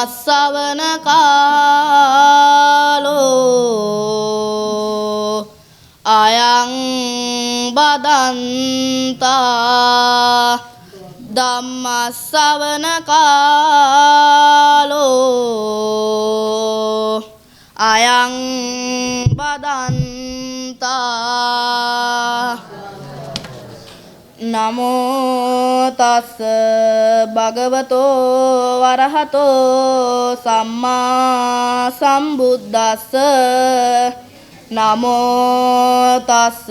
සවන කාලෝ අයං බදන්තා ධම්මස්සවන කාලෝ අයං බදන්තා නමෝ තස්ස භගවතෝ වරහතෝ සම්මා සම්බුද්දස්ස නමෝ තස්ස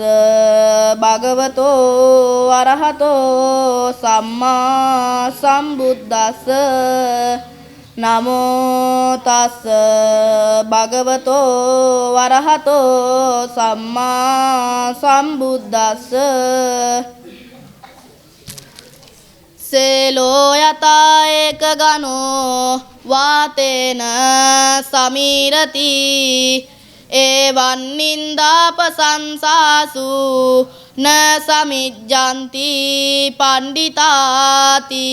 භගවතෝ වරහතෝ සම්මා සම්බුද්දස්ස නමෝ තස්ස භගවතෝ වරහතෝ සම්මා සම්බුද්දස්ස සේලෝ යතා ඒක ගනෝ වාතේන සමීරති එවං නින්දාපසංසාසු න සමිජ්ජන්ති පණ්ඩිතාති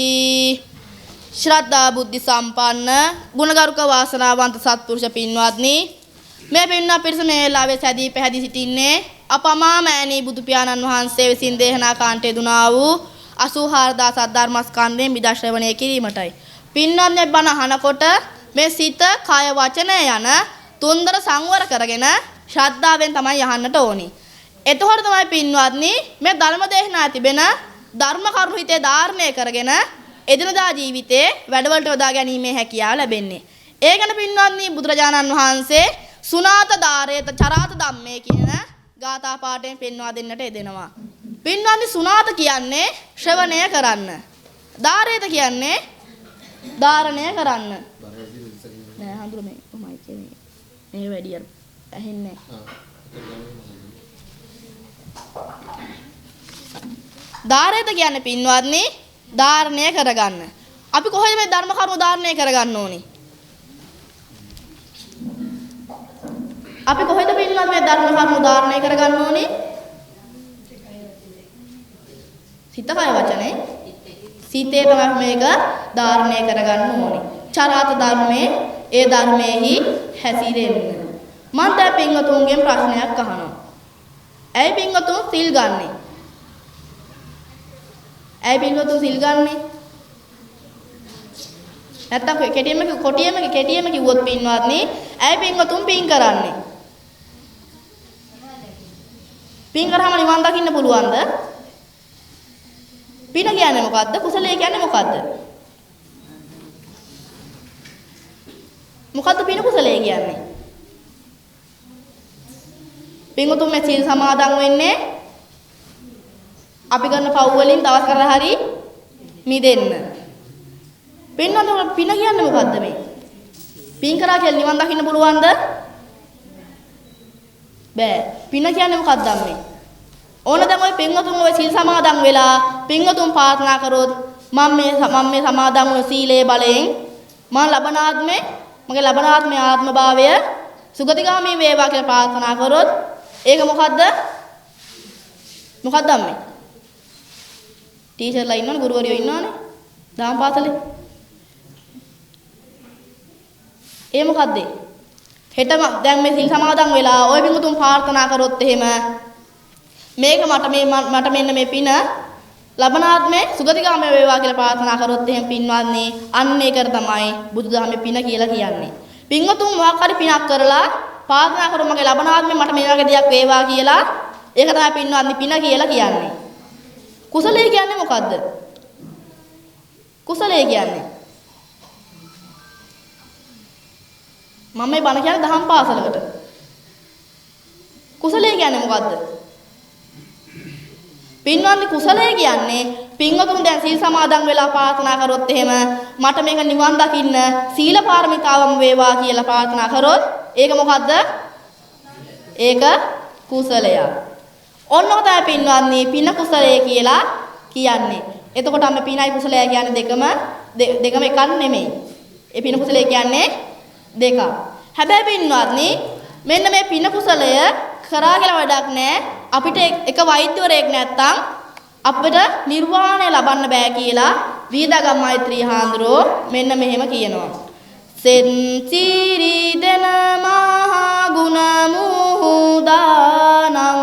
ශ්‍රද්ධා බුද්ධි සම්පන්න ගුණගරුක වාසනාවන්ත සත්පුරුෂ පින්වත්නි මේ පින්වත් පිරිස මේ වෙලාවේ සැදී පැහැදී සිටින්නේ අපමා මෑණී බුදු පියාණන් වහන්සේ විසින් දේශනා කාණ්ඩේ දුනා වූ 84000 ධර්මස්කන්ධයෙන් විදා ශ්‍රවණය කිරීමටයි. පින්වත්නි බණ අහනකොට මේ සිත, කය, වචනය යන තුන්දර සංවර කරගෙන ශ්‍රද්ධාවෙන් තමයි අහන්නට ඕනි. එතකොට තමයි පින්වත්නි මේ ධර්ම දේශනා තිබෙන ධර්ම කරුණු හිතේ ධාරණය කරගෙන එදිනදා ජීවිතේ වැඩවලට යොදා ගැනීමේ හැකියාව ලැබෙන්නේ. ඒ ගැන පින්වත්නි බුදුරජාණන් වහන්සේ සුනාත ධාරේත චරාත ධම්මේ කියන ගාථා පාඨයෙන් පෙන්වා දෙන්නට යෙදෙනවා. පින්වත්නි සුනාත කියන්නේ ශ්‍රවණය කරන්න. ධාරේත කියන්නේ ධාරණය කරන්න. නෑ හඳුර මේ කොහොමයි කියන්නේ. මේ වැඩි අර ඇහෙන්නේ නැහැ. ධාරේත කියන්නේ පින්වත්නි ධාරණය කරගන්න. අපි කොහොමද මේ ධර්ම කරුණු ධාරණය කරගන්න ඕනේ? අපි කොහෙද පින්වත් මේ ධර්ම කරුණු ධාරණය කරගන්න ඕනේ? සිත, කය, වචනේ සිතේ තමයි මේක ධාරණය කරගන්න ඕනේ. චරාත ධර්මයේ ඒ ධර්මයේහි හැසිරෙන්න. මම දැන් පින්වතුන්ගෙන් ප්‍රශ්නයක් අහනවා. ඇයි පින්වතුන් සිල් ගන්නෙ? ඇයි පින්වතුන් සිල් ගන්නෙ? නැත්තම් කෙටියෙම කිව්වොත් පින්වත්නි ඇයි පින්වතුන් පින් කරන්නේ? පින් කරාම නිවන් දකින්න පුළුවන්ද? පින කියන්නේ මොකද්ද? කුසලයේ කියන්නේ මොකද්ද? මොකද්ද පින කුසලයේ කියන්නේ? පින්වතුන් මේ සීල් සමාදන් වෙන්නේ අපි කරන පව් වලින් දවස් කරලා හරි මිදෙන්න. පින්වතුන් පින කියන්නේ මොකද්ද මේ? පින් කරා කියලා නිවන් දකින්න පුළුවන්ද? බෑ. පින කියන්නේ මොකක්ද මේ? ඕන දැන් ඔය පින්වතුන් ඔය සීල් සමාදන් වෙලා පින්වතුන් ප්‍රාර්ථනා කරොත් මම මේ සමාදන් වුණ සීලේ බලයෙන් මම ලබන ආත්මේ මගේ ලබන ආත්මේ ආත්ම භාවය සුගතිගාමී වේවා කියලා ප්‍රාර්ථනා කරොත් ඒක මොකද්ද? මොකක්ද මේ? ටීචර්ලා ඉන්නවනේ, ගුරුවරයෝ ඉන්නවනේ. දාම් පාසලේ. ඒ මොකද්ද? හෙටම දැන් මේ සීල් සමාදන් වෙලා ඔය පින්වතුන් ප්‍රාර්ථනා කරොත් එහෙම මේක මට මෙන්න මේ පින ලබන ආත්මේ සුගතිගාමී වේවා කියලා ප්‍රාර්ථනා කරොත් එහෙම පින්වත්නි අන්න ඒකට තමයි බුදුදහමේ පින කියලා කියන්නේ. පින්වතුන් මොකක් හරි පිනක් කරලා ප්‍රාර්ථනා කරොත් මගේ ලබන ආත්මේ මට මේ වගේ දෙයක් වේවා කියලා ඒක තමයි පින්වත්නි පින කියලා කියන්නේ. කුසලයේ කියන්නේ මොකද්ද? කුසලයේ කියන්නේ මම මේ බණ කියන්නේ දහම් පාසලකට. කුසලයේ කියන්නේ මොකද්ද? පින්වත්නි කුසලයේ කියන්නේ පින්වතුන් දැන් සීල් සමාදන් වෙලා ප්‍රාර්ථනා කරොත් එහෙම මට මේක නිවන් දකින්න සීල පාරමිතාවම වේවා කියලා ප්‍රාර්ථනා කරොත් ඒක මොකද්ද? ඒක කුසලය. ඔන්නෝ තමයි පින්වත්නි පින කුසලයේ කියලා කියන්නේ. එතකොට අපි පිනයි කුසලය කියන්නේ දෙකම එකක් නෙමෙයි. ඒ පින කුසලය කියන්නේ දෙකක්. හැබැයි පින්වත්නි මෙන්න මේ පින කුසලය කරා කියලා වැඩක් නැහැ. අපිට එක වෛද්‍යවරයෙක් නැත්තම් අපිට නිර්වාණය ලබන්න බෑ කියලා වීදාගම් මෛත්‍රී හාමුදුරුවෝ මෙන්න මෙහෙම කියනවා. සෙන්චිරි දෙන මහා ගුණ මුහුදානම්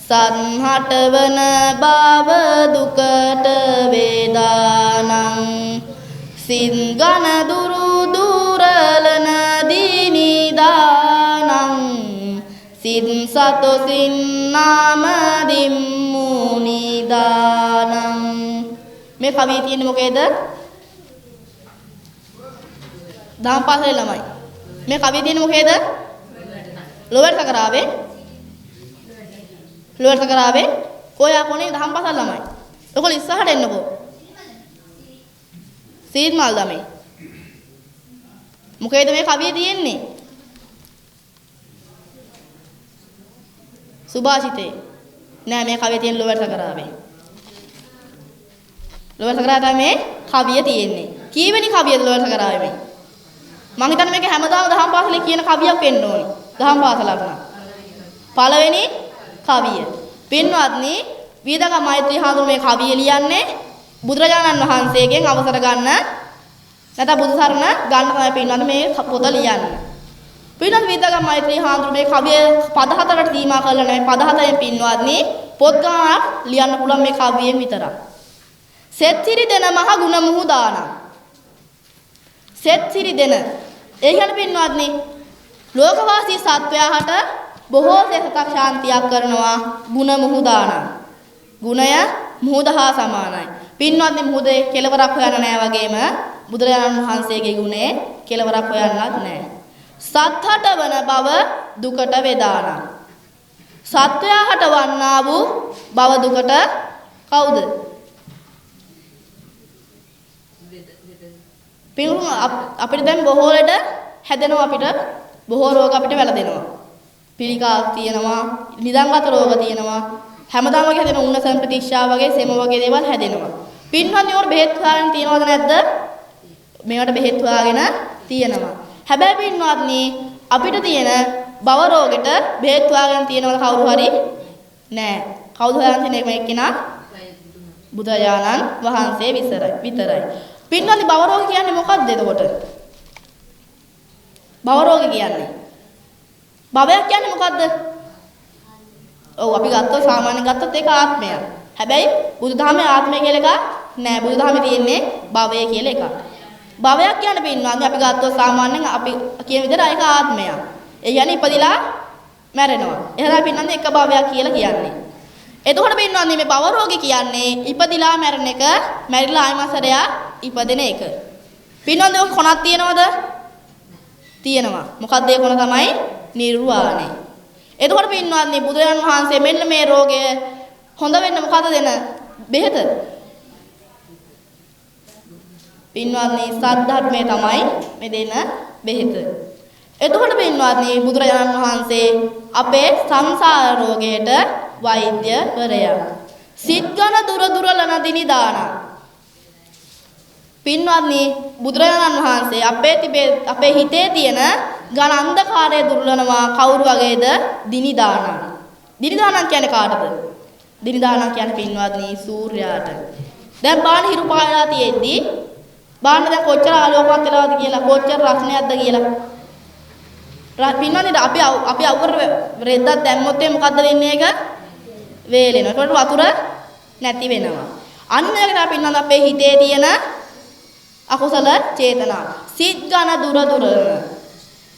සන්හටවන බව දුකට වේදානම් සින්ගන දුරු දුරලන දිනිදානම් සින් සතොසින් නාම දිම්මුනිදානම් මේ කවිය තියෙන්නේ මොකේද? දහම් පාසලේ ළමයි. මේ කවිය තියෙන්නේ මොකේද? ලෝවැඩ් සකරාවේ. ලෝවැඩ් සකරාවේ කොයා කොනේ දහම් පාසල ළමයි. ඔයගොල්ලෝ ඉස්සරහට එන්නකෝ. සීත් මල් ළමයි. මොකේද මේ කවිය තියෙන්නේ? සුභාෂිතේ. නෑ මේ කවිය තියෙන්නේ ලෝවැඩ් සකරාවේ. ලෝවැඩ් සකරාවේ තමයි මේ කවිය තියෙන්නේ. කීවෙනි කවියද ලෝවැඩ් සකරාවේ මේ? මං හිතන්නේ මේක හැමදාම දහම් පාසලේ කියන කවියක් වෙන්න ඕනේ. දහම් පාසලක් නම්. පළවෙනි කවිය. පින්වත්නි, වීදක මෛත්‍රී හාමුදුරුවෝ මේ කවිය ලියන්නේ බුදුරජාණන් වහන්සේගෙන් අවසර ගන්න නැත්නම් බුදු සරණ ගන්න තමයි පින්වත්නි මේ පොත ලියන්නේ. පින්වත්නි, වීදක මෛත්‍රී හාමුදුරුවෝ මේ කවිය පද හතරට සීමා කරලා නැහැ. පද හතරෙන් පින්වත්නි පොත් ගානක් ලියන්න පුළුවන් මේ කවියෙන් විතරක්. සෙත්සිරි දෙන මහ ගුණ මුහුදානම්. සෙත්සිරි දෙන ඒ කියන්නේ පින්වත්නි ලෝකවාසී සත්වයාට බොහෝ සෙසතක් ශාන්තියක් කරනවා ගුණ මුහුදානම්. ගුණය මුහුද හා සමානයි. පින්වත්නි මුහුදේ කෙලවරක් හොයන්න නැහැ වගේම බුදුරජාණන් වහන්සේගේ ගුණේ කෙලවරක් හොයන්නත් නැහැ. සත්හට වන බව දුකට වේදානම්. සත්වයාට වන්නා වූ බව දුකට කවුද? පින්වතුනි අපිට දැන් බොහෝ ලෙඩ හැදෙනවා, අපිට බොහෝ රෝග අපිට වැළදෙනවා. පිළිකා තියෙනවා, නිදන්ගත රෝග තියෙනවා. හැමදාම වගේ හැදෙන උණ සම්ප්‍රතික්ෂා වගේ සෙම වගේ දේවල් හැදෙනවා. පින්වත්නි ඕර බෙහෙත් හොයාගෙන තියනවද නැද්ද? මේවට බෙහෙත් හොයාගෙන තියෙනවා. හැබැයි පින්වත්නි අපිට තියෙන බව රෝගෙට බෙහෙත් හොයාගෙන තියනවද කවුරු හරි? නෑ. කවුද හොයාගෙන තියෙන එක එක්කිනා? බුදුරජාණන් වහන්සේ විතරයි. පින්වත්නි බව රෝග කියන්නේ මොකක්ද එතකොට? බව රෝග කියන්නේ භවයක් කියන්නේ මොකද්ද? ඔව් අපි ගත්තොත් සාමාන්‍යයෙන් ගත්තොත් ඒක ආත්මය. හැබැයි බුදුදහමේ ආත්මය කියලා එකක් නෑ. බුදුදහමේ තියෙන්නේ භවය කියලා එකක්. භවයක් කියන්නේ පින්වත්නි අපි ගත්තොත් සාමාන්‍යයෙන් අපි කියන විදිහට ඒක ආත්මයක්. ඒ කියන්නේ ඉපදිලා මැරෙනවා. එහෙනම් පින්වත්නි එක භවයක් කියලා කියන්නේ. එතකොට පින්වත්නි මේ භව රෝගී කියන්නේ ඉපදිලා මැරෙන එක, මැරිලා ආයමසරයා ඉපදෙන එක. පින්වත්නි ඔක කොනක් තියෙනවද? තියෙනවා. මොකක්ද ඒ කොන තමයි? නිර්වාණය. එතකොට පින්වත්නි බුදුරජාණන් වහන්සේ මෙන්න මේ රෝගය හොඳ වෙන්න මොකද දෙන බෙහෙත? පින්වත්නි සද්ධර්මයේ තමයි මේ දෙන බෙහෙත. එතකොට පින්වත්නි බුදුරජාණන් වහන්සේ අපේ සංසාර රෝගයට වෛද්‍යවරයා. සිත්ගන දුර දුරලන දිනිදාන. පින්වත්නි බුදුරජාණන් වහන්සේ අපේ හිතේ තියෙන ඝන අන්ධකාරය දුර්ලනවා කවුරු වගේද? දිනිදාන. දිනිදාන කියන්නේ කාටද? දිනිදාන කියන්නේ පින්වත්නි සූර්යාට. දැන් බාන හිරු පායලා තියෙද්දි බාන දැන් කොච්චර ආලෝකවත් වෙලාද කියලා, කොච්චර රස්නයක්ද කියලා. පින්වත්නි අපි අවුර රෙද්දක් දැම්මොත් මොකද්ද වෙන්නේ? ඒක වේලෙනවා. ඒකට වතුර නැති වෙනවා. අන්න ඒක තමයි පින්වත්නි අපේ හිතේ තියෙන අකුසල චේතනා. සිත් ගන දුර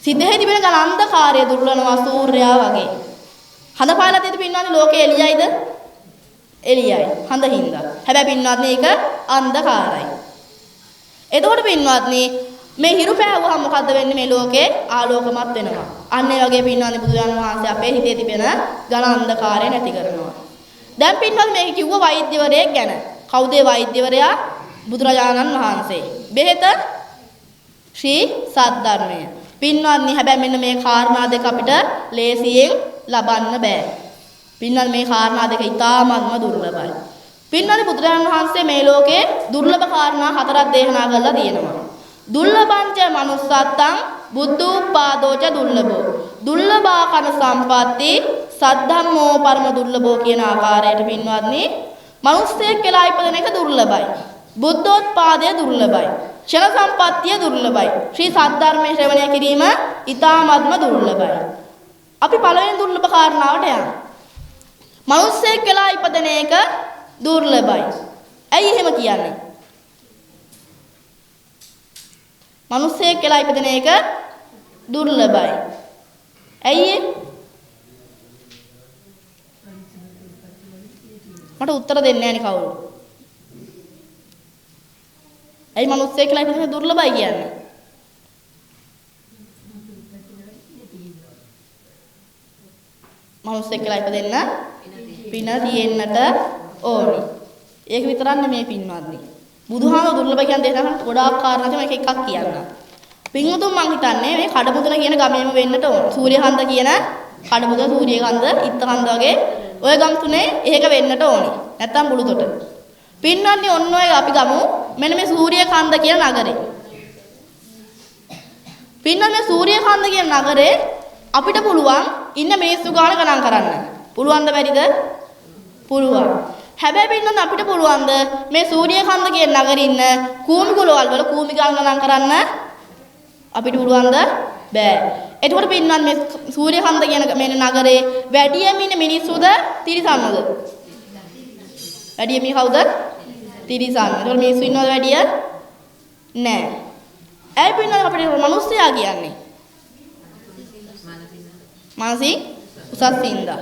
සිතෙහි තිබෙන ඝන අන්ධකාරය දුර්ලනවා සූර්යයා වගේ. හඳ පායලා තියෙද පින්වත්නි ලෝකේ එළියයිද? එළියයි. හඳ හින්දා. හැබැයි පින්වත්නි ඒක අන්ධකාරයි. එතකොට පින්වත්නි මේ හිරු පෑවුවහම මොකද්ද වෙන්නේ? මේ ලෝකේ ආලෝකමත් වෙනවා. අන්න ඒ වගේ පින්වත්නි බුදුරජාණන් වහන්සේ අපේ හිතේ තිබෙන ඝන අන්ධකාරය නැති කරනවා. දැන් පින්වත්නි මේක කිව්ව වෛද්‍යවරයෙක් ගැන. කවුද වෛද්‍යවරයා? බුදුරජාණන් වහන්සේ. බෙහෙත ශ්‍රී සද්ධර්මය. පින්වත්නි හැබැයි මෙන්න මේ කාරණා දෙක අපිට ලේසියෙන් ලබන්න බෑ. පින්වත්නි මේ කාරණා දෙක ඉතාමත්ම දුර්ලභයි. පින්වත්නි බුදුරජාණන් වහන්සේ මේ ලෝකේ දුර්ලභ කාරණා හතරක් දේශනා කරලා තියෙනවා. දුර්ලභංච manussත්තං බුද්ධෝපාදෝච දුර්ලභෝ. දුර්ලභා කන සම්පatti සද්ධම්මෝ පරම දුර්ලභෝ කියන ආකාරයට පින්වත්නි මිනිස්සෙක් කියලා ඉපදෙන එක දුර්ලභයි. බුද්ධෝත්පාදය දුර්ලභයි. ක්ෂණ සම්පත්තිය දුර්ලභයි. ශ්‍රී සද්ධර්මයේ ශ්‍රවණය කිරීම ඊ타ත්ම දුර්ලභයි. අපි පළවෙනි දුර්ලභ කාරණාවට යමු. මිනිස්සෙක් වෙලා ඉපදෙන එක දුර්ලභයි. ඇයි එහෙම කියන්නේ? මිනිස්සෙක් වෙලා ඉපදෙන එක දුර්ලභයි. ඇයි? මට උත්තර දෙන්නේ නැහැ නේ කවුරු. ඇයි මිනිස්සෙක් වෙලා ඉපදෙන එක දුර්ලභයි කියන්නේ? මිනිස්සෙක් වෙලා ඉපදෙන්න පින තියෙන්නට ඕනි. ඒක විතරක් නෙමෙයි පින්වත්නි. බුදුහාම දුර්ලභ කියන දේ තමයි ගොඩාක් කාරණා තියෙනවා එක එකක් කියන්න. පින්වතුන් මං හිතන්නේ මේ කඩමුදල කියන ගමේම වෙන්නට ඕන. සූර්යකන්ද කියන කඩමුදල සූර්යකන්ද ඉත්තකන්ද වගේ ඔය ගම් තුනේ එහෙක වෙන්නට ඕනි. නැත්තම් බුළුතොට. පින්වත්නි ඔන්න ඔය අපි ගමු මෙන්න මේ සූර්යකන්ද කියන නගරේ. පින්වත්නි මේ සූර්යකන්ද කියන නගරේ අපිට පුළුවන් ඉන්න මිනිස්සු ගාන ගණන් කරන්න. පුළුවන්ද බැරිද? පුළුවන්. හැබැයි පින්නත් අපිට පුළුවන්ද මේ සූර්යකන්ද කියන නගරේ ඉන්න කූමි ගොළවල් වල කූමි ගණන් කරන්න? අපිට පුළුවන්ද? බෑ. එතකොට පින්නත් මේ සූර්යකන්ද කියන මේ නගරේ වැඩියම ඉන්න මිනිස්සුද තිරිසන්නද? වැඩියම කවුද? තිරිසන්න. එතකොට මිනිස්සු ඉන්නවද වැඩිය? නෑ. ඇයි පින්නත් අපිට මිනිස්සයා කියන්නේ? මානසික උසස් සින්දා.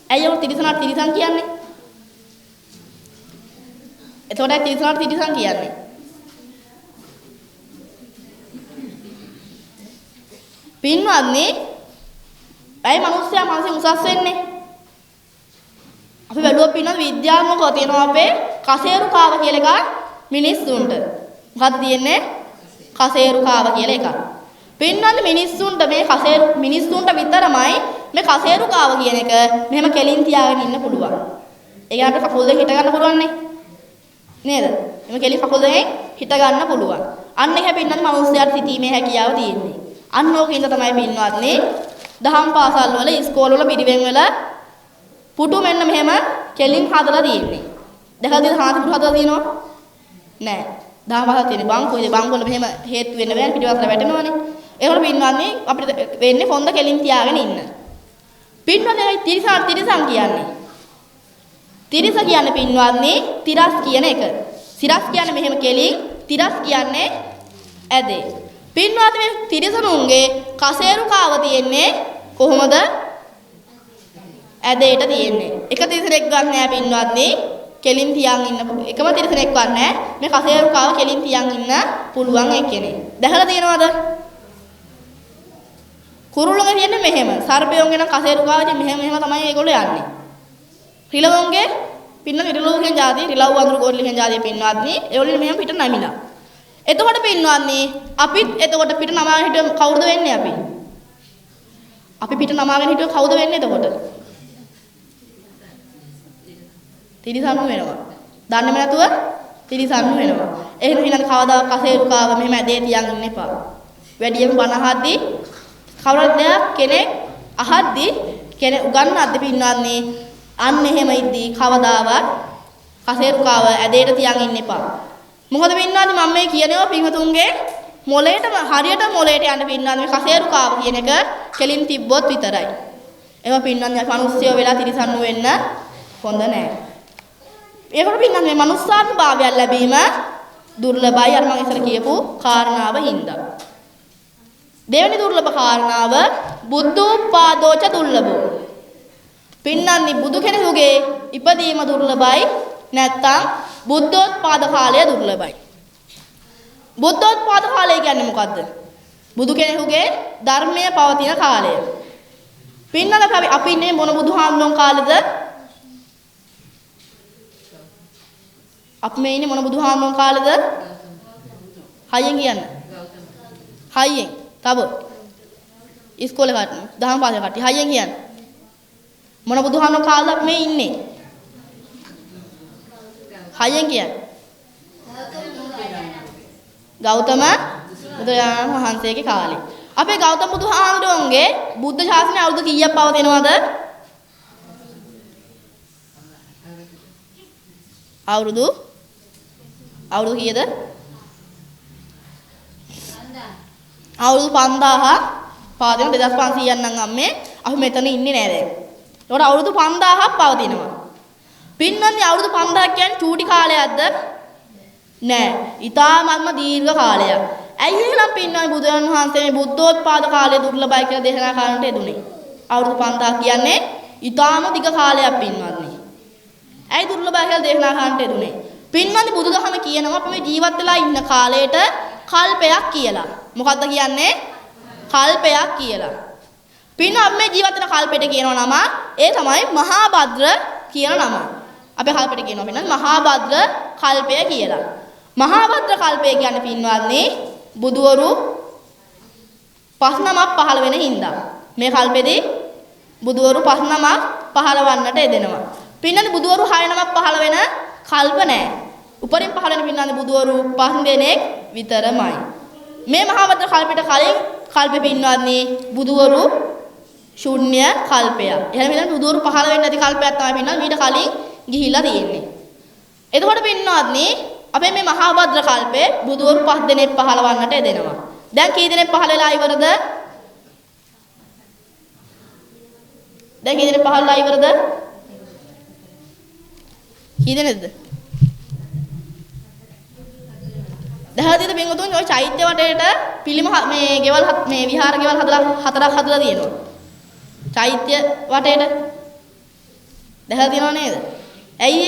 ඇයි ඔය තිරිසනට තිරිසන් කියන්නේ? එතකොට තිරිසනට තිරිසන් කියන්නේ. පින්වත්නි, ඇයි මිනිස්සයා මානසික උසස් වෙන්නේ? අපි බැලුවා පින්වත් විද්‍යාත්මකව තියෙනවා අපේ කසේරු කාව කියලා එකක් මිනිස්සුන්ට. මොකක්ද තියෙන්නේ? කසේරු කාව කියලා එකක්. පින්වත්නි මිනිස්සුන්ට මේ කසේරු මිනිස්සුන්ට විතරමයි මේ කසේරු කාව කියන එක මෙහෙම කෙලින් තියාගෙන ඉන්න පුළුවන්. ඒ කියන්නේ අපිට කකුල් දෙක හිට ගන්න පුළුවන් නේ. නේද? එමෙ කෙලින් කකුල් දෙකෙන් හිට ගන්න පුළුවන්. අන්න ඒක පින්වත්නි මිනිස්යාට සිටීමේ හැකියාව තියෙන්නේ. අන්න ඕකින්ද තමයි පින්වත්නි දහම් පාසල් වල ඉස්කෝල වල පිරිවෙන් වල පුටු මෙන්න මෙහෙම කෙලින් හදලා තියෙන්නේ. දැකලා තියෙන හාති පුටු හදලා තියෙනව? නෑ. දහම් පාසල් තියෙන්නේ බංකුවේ බංකුවල මෙහෙම හේතු වෙන්න බෑ පිටිපස්සට වැටෙනවනේ. ඒකට පින්වත්නි අපිට වෙන්නේ කොන්ද කෙලින් තියාගෙන ඉන්න. පින්වත්නි තිරිසන් කියන්නේ. තිරිස කියන්නේ පින්වත්නි තිරස් කියන එක. සිරස් කියන්නේ මෙහෙම කෙලින්, තිරස් කියන්නේ ඇදේ. පින්වත්නි මේ තිරිසනුන්ගේ කසේරු කාව තියෙන්නේ කොහොමද? ඇදේට තියෙන්නේ. එක තිරිසනෙක් ගන්න නෑ පින්වත්නි කෙලින් තියන් ඉන්න. එකම තිරිසනෙක් ගන්න නෑ මේ කසේරු කාව කෙලින් තියන් ඉන්න පුළුවන් එක්කෙනෙක්. දැකලා තියෙනවද? කුරුල්ලෝගේ කියන්නේ මෙහෙම. සර්පයෝගේ නම් කසේරු කාව ඉතින් මෙහෙම තමයි ඒගොල්ලෝ යන්නේ. රිලවුන්ගේ පින්න රිලවුන්ගේ જાතිය රිලව් වඳුරු ගෝල්ලේ කියන જાතිය පින්වත්නි ඒගොල්ලෝ මෙහෙම පිට නැමිලා. එතකොට පින්වත්නි අපිත් එතකොට පිට නමාගෙන හිටිය කවුද වෙන්නේ අපි? අපි පිට නමාගෙන හිටිය කවුද වෙන්නේ එතකොට? තිරිසන්නු වෙනවා. දන්නේම නැතුව තිරිසන්නු වෙනවා. එහෙනම් ඊළඟ කවදාවත් කසේරු කාව මෙහෙම ඇදේ තියන් ඉන්න එපා. වැඩියෙන් බණ අහද්දී කවුරුත් කෙනෙක් අහද්දී කෙනෙක් උගන්වද්දී පින්වත්නි අන්න එහෙම ඉද්දී කවදාවත් කසේරු කාව ඇදේට තියන් ඉන්න එපා. මොකද පින්වත්නි මම මේ කියනවා පින්වතුන්ගේ මොලේට හරියට මොලේට යන්න පින්වත්නි මේ කසේරු කාව කියන එක කෙලින් තිබ්බොත් විතරයි. ඒවා පින්වත්නි මිනිස්සුયો වෙලා තිරිසන්නු වෙන්න හොඳ නැහැ. ඒකට පින්වත්නි මේ මනුස්සාත්ම භාවයක් ලැබීම දුර්ලභයි අර මම ඉස්සර කියපු කාරණාව හින්දා. දෙවෙනි දුර්ලභ කාරණාව බුද්ධෝත්පාදෝච දුර්ලභෝ. පින්වත්නි බුදු කෙනෙකුගේ ඉපදීම දුර්ලභයි නැත්තම් බුද්ධෝත්පාද කාලය දුර්ලභයි. බුද්ධෝත්පාද කාලය කියන්නේ මොකද්ද? බුදු කෙනෙකුගේ ධර්මය පවතින කාලය. පින්වත්නි අපි ඉන්නේ මොන බුදුහාමුදුරන් කාලෙද? අපි මේ ඉන්නේ මොන බුදුහාමුදුරන් කාලෙද? හයියෙන් කියන්න. හයියෙන්. තව. ඉස්කෝලේ කට්ටිය, දහම් පාසල් කට්ටිය හයියෙන් කියන්න. මොන බුදුහාමුදුරන් කාලෙද අපි මේ ඉන්නේ? හයියෙන් කියන්න. ගෞතම බුදුරජාණන් වහන්සේගේ කාලේ. අපේ ගෞතම බුදුහාමුදුරන්ගේ බුද්ධ ශාසනය අවුරුදු කීයක් පවතිනවද? අවුරුදු අවුරුදු කීයද? අවුරුදු 5000 පාදින 2500ක් නම් අම්මේ අපි මෙතන ඉන්නේ නෑ දැන්. ඒකට අවුරුදු 5000ක් පවතිනවා. පින්වත්නි අවුරුදු 5000ක් කියන්නේ චූටි කාලයක්ද? නෑ. ඊටාත්ම දීර්ඝ කාලයක්. ඇයි එහෙනම් පින්වත්නි බුදුන් වහන්සේ මේ බුද්ධෝත්පාද කාලය දුර්ලභයි කියලා දේශනා කරන්නට යෙදුනේ? අවුරුදු 5000 කියන්නේ ඊටාම දිග කාලයක් පින්වත්නි. ඇයි දුර්ලභයි කියලා දේශනා කරන්නට යෙදුනේ? පින්වත්නි බුදුදහම කියනවා අපි මේ ජීවත් වෙලා ඉන්න කාලයට කල්පයක් කියලා. මොකද්ද කියන්නේ? කල්පයක් කියලා. පින් අපි මේ ජීවත් වෙන කල්පෙට කියනවා නම ඒ තමයි මහා භද්‍ර කියන නම. අපි කල්පෙට කියනවා පින්වත්නි මහා භද්‍ර කල්පය කියලා. මහා භද්‍ර කල්පය කියන්නේ පින්වත්නි බුදවරු 5 නමක් පහළ වෙන හින්දා. මේ කල්පෙදී බුදවරු 5 නමක් පහළවන්නට යෙදෙනවා. පින්වත්නි බුදවරු 6 නමක් පහළ වෙන කල්ප නැහැ. උපරිම පහළ වෙන පින්වත්නි බුදවරු 5 දෙනෙක් විතරමයි. මේ මහා භද්‍ර කල්පෙට කලින් කල්පෙ පින්වත්නි බුදවරු ශූන්‍ය කල්පයක්. එහෙනම් මෙතන බුදවරු පහළ වෙන්නේ නැති කල්පයක් තමයි පින්වත්නි මීට කලින් ගිහිලා තියෙන්නේ. එතකොට පින්වත්නි අපේ මේ මහා භද්‍ර කල්පේ බුදවරු 5 දෙනෙක් පහළවන්නට යෙදෙනවා. දැන් කී දෙනෙක් පහළ වෙලා ඉවරද? දැන් කී දෙනෙක් පහළලා ඉවරද? කී දෙනෙක්ද? දහදිත බින්දුතුන් ඔය චෛත්‍ය වටේට පිළිම මේ ගෙවල් මේ විහාර ගෙවල් හතරක් හදලා තියෙනවා. චෛත්‍ය වටේට දැකලා තියෙනව නේද? ඇයි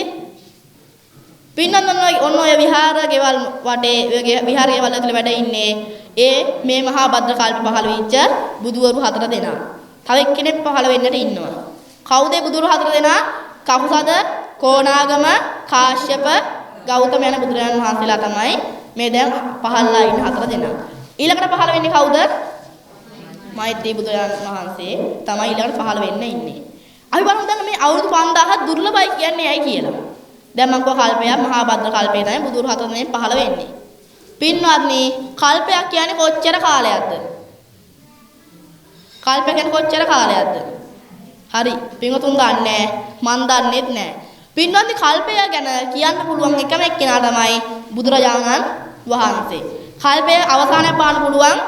පින්නන්න ඔන්න ඔය විහාර ගෙවල් වටේ විහාර ගෙවල් ඇතුලේ වැඩ ඉන්නේ ඒ මේ මහා භද්‍ර කල්ප පහළ වෙච්ච බුදුවරු 4 දෙනා. තව එක්කෙනෙක් පහළ වෙන්නට ඉන්නවා. කවුද බුදුවරු 4 දෙනා? කකුසද, කෝණාගම, කාශ්‍යප, ගෞතම යන බුදුරජාණන් වහන්සේලා තමයි මේ දැන් පහළලා ඉන්න 4 දෙනා. ඊළඟට පහළ වෙන්නේ කවුද? මෛත්‍රී බුදුරජාණන් වහන්සේ තමයි ඊළඟට පහළ වෙන්න ඉන්නේ. අපි බලමු දැන් මේ අවුරුදු 5000ක් දුර්ලභයි කියන්නේ ඇයි කියලා. දැන් මම කව කල්පයක් මහා භද්‍ර කල්පේ තමයි බුදුරු 4 දෙනෙක් පහළ වෙන්නේ. පින්වත්නි කල්පයක් කියන්නේ කොච්චර කාලයක්ද? කල්පයක් කියන්නේ කොච්චර කාලයක්ද? හරි පින්වතුන් දන්නේ මන් දන්නේත් නැහැ. පින්වත්නි කල්පය ගැන කියන්න පුළුවන් එකම එක්කෙනා තමයි බුදුරජාණන් වහන්සේ. කල්පය අවසානය පාන්න පුළුවන්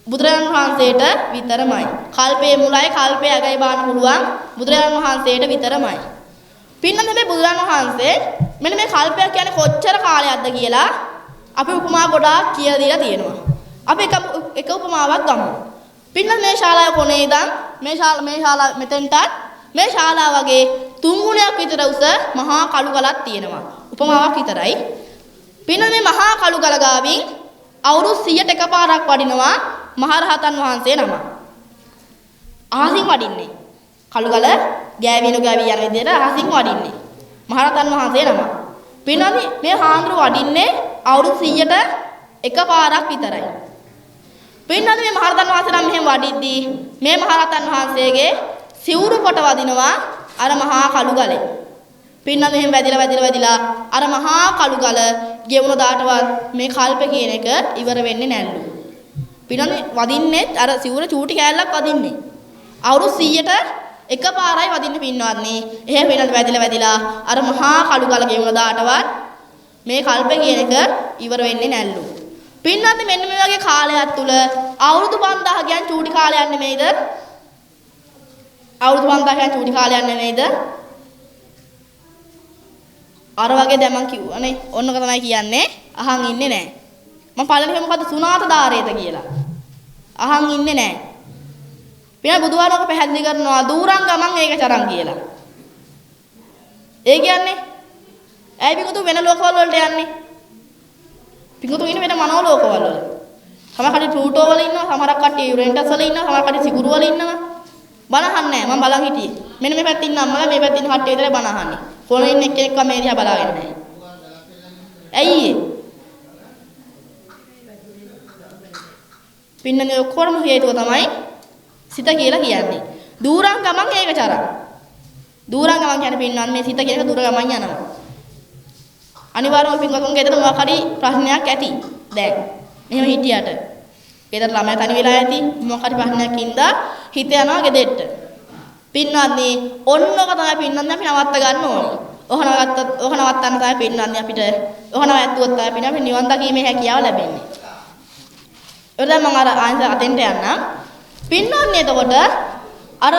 බුදුරජාණන් වහන්සේට විතරමයි. කල්පයේ මුලයි කල්පයේ අගයි පාන්න පුළුවන් බුදුරජාණන් වහන්සේට විතරමයි. පින්නත් මේ බුදුරජාණන් වහන්සේ මෙන්න මේ කල්පයක් කියන්නේ කොච්චර කාලයක්ද කියලා අපි උපමා ගොඩාක් කියලා දීලා තියෙනවා. අපි එක උපමාවක් ගමු. පින්නත් මේ ශාලාව කොනේ ඉඳන් මේ ශාලාව මෙතෙන්ට මේ ශාලාව වගේ 3 ගුණයක් විතර උස මහා කළු ගලක් තියෙනවා. උපමාවක් විතරයි. පින්නත් මේ මහා කළු ගල ගාවින් අවුරුදු 100ට එකපාරක් වඩිනවා මහරහතන් වහන්සේ නම. අහසින් වඩින්නේ. කළු ගල ගෑවි යන විදිහට අහසින් වඩින්නේ. මහරහතන් වහන්සේ නම. පින්නත් මේ හාමුදුරුවෝ වඩින්නේ අවුරුදු 100ට එකපාරක් විතරයි. පින්නත් මේ මහරහතන් වහන්සේ නම් මෙහෙම වඩිද්දී මේ මහරහතන් වහන්සේගේ සිවුරු කොට වදිනවා අර මහා කළු ගලේ. පින්නත් මෙහෙම වැදිලා අර මහා කළු ගල ගෙවුන දාටවත් මේ කල්ප කියන එක ඉවර වෙන්නේ නැල්ලු. පින්නත් වදින්නේ අර සිවුර චූටි කෑල්ලක් වදින්නේ. අවුරුදු 100ට එකපාරයි වදින්න පින්නවත්නි. එහෙම වෙනද වැදිලා අර මහා කළු ගල ගෙවුන දාටවත් මේ කල්ප කියන එක ඉවර වෙන්නේ නැල්ලු. පින්නත් මෙන්න මේ වගේ කාලයක් තුල අවුරුදු 5000 කියන්නේ චූටි කාලයක් නෙමෙයිද? අවුරුදු 5000 කියන්නේ චූටි කාලයක් නෙමෙයිද? අර වගේ දැන් මං කිව්වනේ ඔන්නක තමයි කියන්නේ අහන් ඉන්නේ නැහැ. මම පළවෙනි මොකද්ද සුනාත ධාරේත කියලා. අහන් ඉන්නේ නැහැ. පියා බුදුහාරෝක පැහැදිලි කරනවා දූරං ගමන් ඒක චරන් කියලා. ඒ කියන්නේ ඇයි පිටුතු වෙන ලෝකවල වලට යන්නේ? පිටුතු ඉන්නේ වෙන මනෝ ලෝකවල වල. සමහර කටි ප්ලූටෝ වල ඉන්නවා, සමහරක් කට්ටිය යුරෙන්ටස් වල ඉන්නවා, සමහර කට්ටිය සිකුරු වල ඉන්නවා. බලහන් නැහැ. මම බලන් හිටියේ. මෙන්න මේ පැත්තේ ඉන්න අම්මලා මේ පැත්තේ ඉන්න කට්ටිය විතරයි බලහන්නේ. කොනේ ඉන්න එක්කෙනෙක්ව මේ දිහා බලාගෙන නැහැ. ඇයි ඒ? පින්නනේ ඔක්කොම හේතුව තමයි සිත කියලා කියන්නේ. දූරං ගමන් ඒක චරං. දූරං ගමන් කියන්නේ පින්නන් මේ සිත කියන එක දුර ගමන් යනවා. අනිවාර්යයෙන්ම පින්වතුන්ගේ ගෙදර මොකක් හරි ප්‍රශ්නයක් ඇති. දැන් මෙහෙම හිටියට ගෙදර ළමයා තනි වෙලා ඇති මොකක් හරි ප්‍රශ්නයක් ඉඳලා හිත යනවා ගෙදෙට්ට. පින්නන්නේ ඔන්නක තමයි පින්නන්නේ අපි නවත්ත ගන්න ඕනේ. ඔහ නවත්තන්න තමයි පින්නන්නේ අපිට. ඔහ නවත්තුවොත් තමයි පින්න අපිට නිවන් දකීමේ හැකියාව ලැබෙන්නේ. ඒක දැන් මම අර ආන්සර් අතෙන්ට යන්නම්. පින්නන්නේ එතකොට අර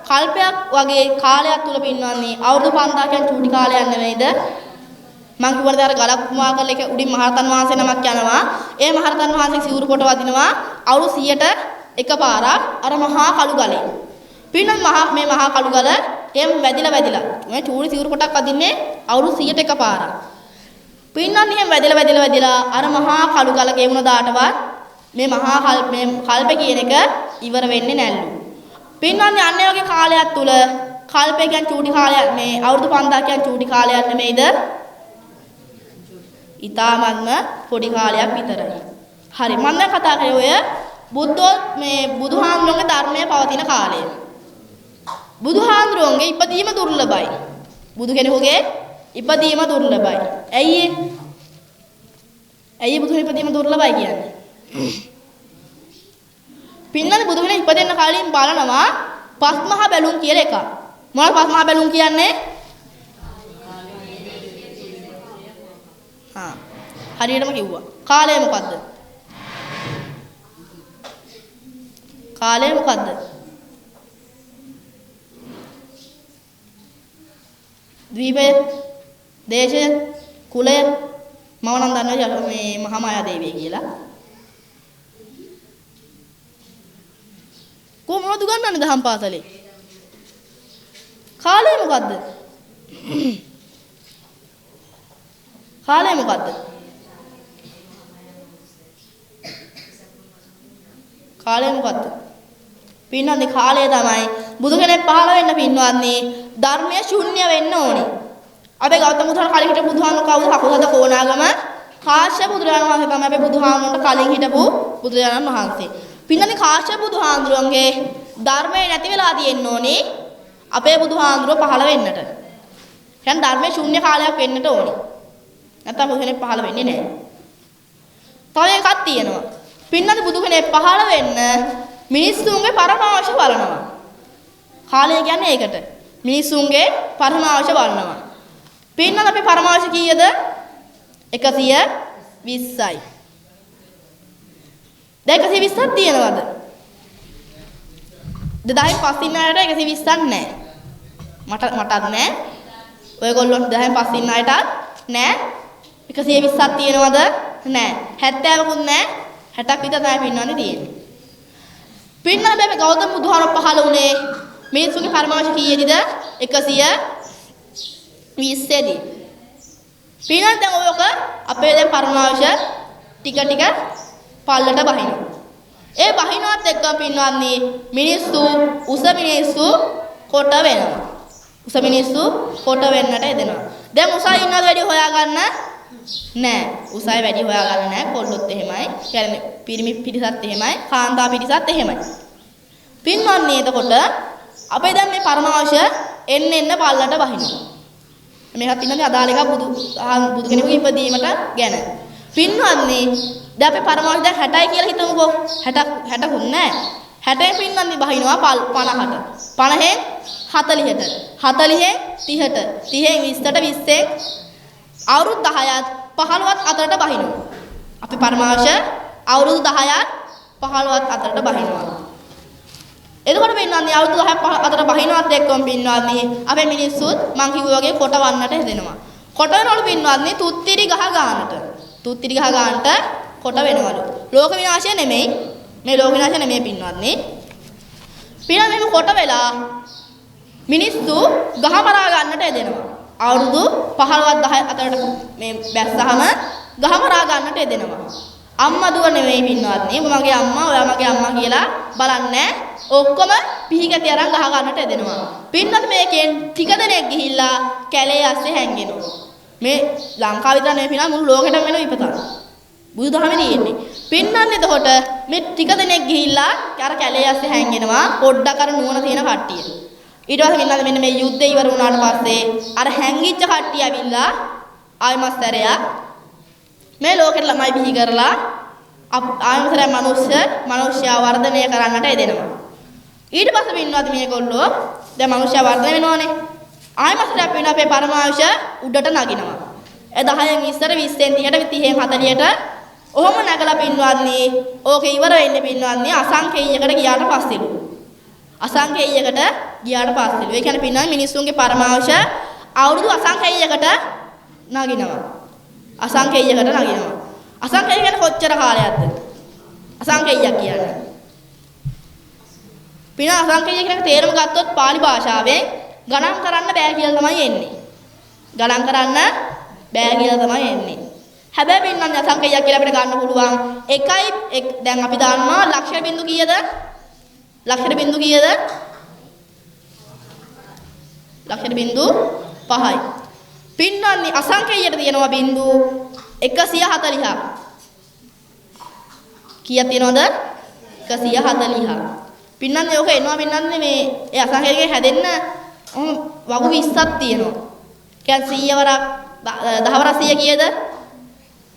කල්පයක් වගේ කාලයක් තුල පින්නන්නේ අවුරුදු 5000 කියන චූටි කාලයක් නෙවෙයිද? මං කිව්වනේ අර ගලක් උපමා කරලා එක උඩින් මහරතන් වහන්සේ නමක් යනවා. ඒ මහරතන් වහන්සේ සිවුරු කොට වදිනවා අවුරුදු 100ට එකපාරක් අර මහා කළු ගලේ. පින්නන් මේ මහා කළු ගල එහෙම වැදිලා මේ චූටි සිවුරු කොටක් වදින්නේ අවුරුදු 100ට එකපාරක්. පින්නන් එහෙම වැදිලා අර මහා කළු ගල ගෙවුන දාටවත් මේ මහා කල්ප කියන එක ඉවර වෙන්නේ නැල්ලු. පින්නන්නේ අන්නේ වගේ කාලයක් තුල කල්පය කියන්නේ චූටි කාලයක් මේ අවුරුදු 5000 කියන්නේ චූටි කාලයක් නෙමෙයිද? ඊටාත්ම පොඩි කාලයක් විතරයි. හරි මම දැන් කතා කරේ ඔය බුදුහාමුදුරන්ගේ ධර්මයේ පවතින කාලය. බුදුහාමුදුරන්ගේ ඉපදීම දුර්ලභයි. බුදු කෙනෙකුගේ ඉපදීම දුර්ලභයි. ඇයි බුදු ඉපදීම දුර්ලභයි කියන්නේ? පින්නද බුදු කෙනෙක් ඉපදෙන්න කලින් බලනවා පස් මහා බැලුම් කියලා එකක්. මොනවද පස් මහා බැලුම් කියන්නේ? හරියටම කිව්වා. කාලය මොකද්ද? කාලය මොකද්ද? ද්වීපය, දේශය, කුලය මම නම් දන්නවා මේ මහා මායා දේවිය කියලා. කොහොමද උගන්වන්නේ දහම් පාසලේ? කාලය මොකද්ද? කාලය මොකද්ද? කාලය මොකද්ද? පින්නන්නේ කාලය තමයි බුදු කෙනෙක් පහළ වෙන්න පින්වත්නි ධර්මයේ ශුන්‍ය වෙන්න ඕනේ. අපේ ගෞතම බුදුහාම කලින් හිටපු බුදුහාමුදුරුවෝ කවුද? කකුසඳ කොණාගම කාශ්‍යප බුදුරජාණන් වහන්සේ තමයි අපේ බුදුහාමුදුරන්ට කලින් හිටපු බුදුරජාණන් වහන්සේ. පින්නන්නේ කාශ්‍යප බුදුහාමුදුරන්ගේ ධර්මයේ නැති වෙලා තියෙන්න ඕනේ අපේ බුදුහාමුදුරුවෝ පහළ වෙන්නට. දැන් ධර්මයේ ශුන්‍ය කාලයක් වෙන්නට ඕනේ. නැත්නම් බුදු කෙනෙක් පහළ වෙන්නේ නැහැ. තව එකක් තියෙනවා. පින්නන්නේ බුදු කෙනෙක් පහළ වෙන්න මිනිස්සුන්ගේ පරමාවශ්‍ය බලනවා. කාලය කියන්නේ ඒකට. මිනිස්සුන්ගේ පරමාවශ්‍ය බලනවා. පින්නන්නේ අපි පරමාවශ්‍ය කීයද? 120යි. දැන් 120ක් තියෙනවද? 2000න් පස්සින් අයට 120ක් නැහැ. මටත් නැහැ. ඔයගොල්ලෝ 2000න් පස්සින් අයටත් නැහැ. 120ක් තියෙනවද? නැහැ. 70කුත් නැහැ. 60ක් විතර තමයි පින්නන්නේ තියෙන්නේ. පින්නන්නේ මේ ගෞතම බුදුහාම පහළ වුණේ මිනිස්සුන්ගේ පරමාවශ්‍ය කීයේද? 120 දී. පින්නන්නේ දැන් ඔයක අපේ දැන් පරමාවශ්‍ය ටික පල්ලට බහිනවා. ඒ බහිනවත් එක්කම පින්නන්නේ මිනිස්සු උස මිනිස්සු කොට වෙනවා. උස මිනිස්සු කොට වෙන්නට එදෙනවා. දැන් උසයි ඉන්නවද වැඩි හොයාගන්න? නෑ. උසයි වැඩි හොයාගන්න නෑ. කොල්ලොත් එහෙමයි. කියන්නේ පිරිමි පිරිසත් එහෙමයි. කාන්තා පිරිසත් එහෙමයි. පින්නන්නේ එතකොට අපේ දැන් මේ පරමාවශ්‍ය එන්න පල්ලට බහිනවා. මේකත් පින්නන්නේ අදාළ එක බුදු කෙනෙකුගේ ඉපදීමට ගැන. පින්නන්නේ දැන් අපේ පරමාවශ්‍ය දැන් 60යි කියලා හිතමුකෝ. 60කුත් නෑ. 60ෙන් පින්නන්නේ බහිනවා 50ට. 50ෙන් 40ට. 40ෙන් 30ට. 30ෙන් 20ට 20ෙන් අවුරුදු 10ත් 15ත් අතරට බහිනවා. අපි පරමාවශ්‍ය අවුරුදු 10ත් 15ත් අතරට බහිනවා. එතකොට පින්නන්නේ අවුරුදු 10ක් අතර බහිනවත් එක්කම පින්නන්නේ අපේ මිනිස්සුත් මං කිව්වා වගේ කොට වන්නට හදෙනවා. කොට වෙනවලු පින්නන්නේ තුත්තිරි ගහ ගන්නට. තුත්තිරි ගහ ගන්නට කොට වෙනවලු. ලෝක විනාශය නෙමෙයි. මේ ලෝක විනාශය නෙමෙයි පින්නන්නේ. පින්නන්නේ මේ කොට වෙලා මිනිස්සු ගහ මරා ගන්නට හදෙනවා. අවුරුදු 15ත් 10 අතරට මේ බැස්සහම ගහ මරා ගන්නට හදෙනවා. අම්මා දුව නෙමෙයි පින්නවත්නි. මගේ අම්මා, ඔයා මගේ අම්මා කියලා බලන්නේ. ඔක්කොම පිහිගැටි අරන් ගහ ගන්නට එදෙනවා. පින්නත් මේකෙන් ටික දෙනෙක් ගිහිල්ලා කැලේ ඇස්සේ හැංගෙනවා. මේ ලංකාව විතර නෙමෙයි පිනා මුළු ලෝකෙටම වෙන විපතක්. බුදුදහමේ තියෙන්නේ. පින්නන්නේ එතකොට මේ ටික දෙනෙක් ගිහිල්ලා අර කැලේ ඇස්සේ හැංගෙනවා. පොඩ්ඩක් අර නුවණ තියෙන කට්ටිය. ඊට පස්සේ පින්නත් මෙන්න මේ යුද්ධය ඉවර වුණාට පස්සේ අර හැංගිච්ච කට්ටිය ඇවිල්ලා ආයමස්තරයක් මේ ලෝකෙට ළමයි බිහි කරලා ආයමස්තරය මිනිස්සයා වර්ධනය කරන්නට එදෙනවා. ඊට පස්සේ පින්නවත් මේගොල්ලෝ දැන් මිනිස්සයා වර්ධනය වෙනවනේ. ආයමස්තරයක් පින්න අපේ පරමාංශ උඩට නගිනවා. ඒ 10න් ඉස්සර 20න් 30ට 30න් 40ට ඔහොම නැගලා පින්වත්නි ඕකේ ඉවර වෙන්නේ පින්වත්නි අසංකේයයකට ගියාට පස්සෙලු. අසංකේයයකට ගියාට පස්සෙලු. ඒ කියන්නේ පින්වත්නි මිනිස්සුන්ගේ පරමාංශ අවුරුදු අසංකේයයකට නගිනවා. අසංකේයයකට නගිනවා. අසංකේය කියන්නේ කොච්චර කාලයක්ද? අසංකේයයක් කියන්නේ. පින අසංකේය කියන තේරුම ගත්තොත් pāli භාෂාවෙන් ගණන් කරන්න බෑ කියලා තමයි එන්නේ. ගණන් කරන්න බෑ කියලා තමයි එන්නේ. හැබැයි පින්නන්නේ අසංකේයයක් කියලා අපිට ගන්න පුළුවන්. දැන් අපි දානවා ලක්ෂර බින්දු කීයද? ලක්ෂර බින්දු කීයද? ලක්ෂර බින්දු 5යි. පින්නන්නේ අසංකේයයට තියෙනවා බින්දු 140ක්. කීයක් තියෙනවද? 140ක්. පින්නන්නේ ඔක එනවා පින්නන්නේ මේ ඒ අසංකේයකේ හැදෙන්න වගු 20ක් තියෙනවා. කියන්නේ 100 වරක් 10 වරක් 100 කීයද?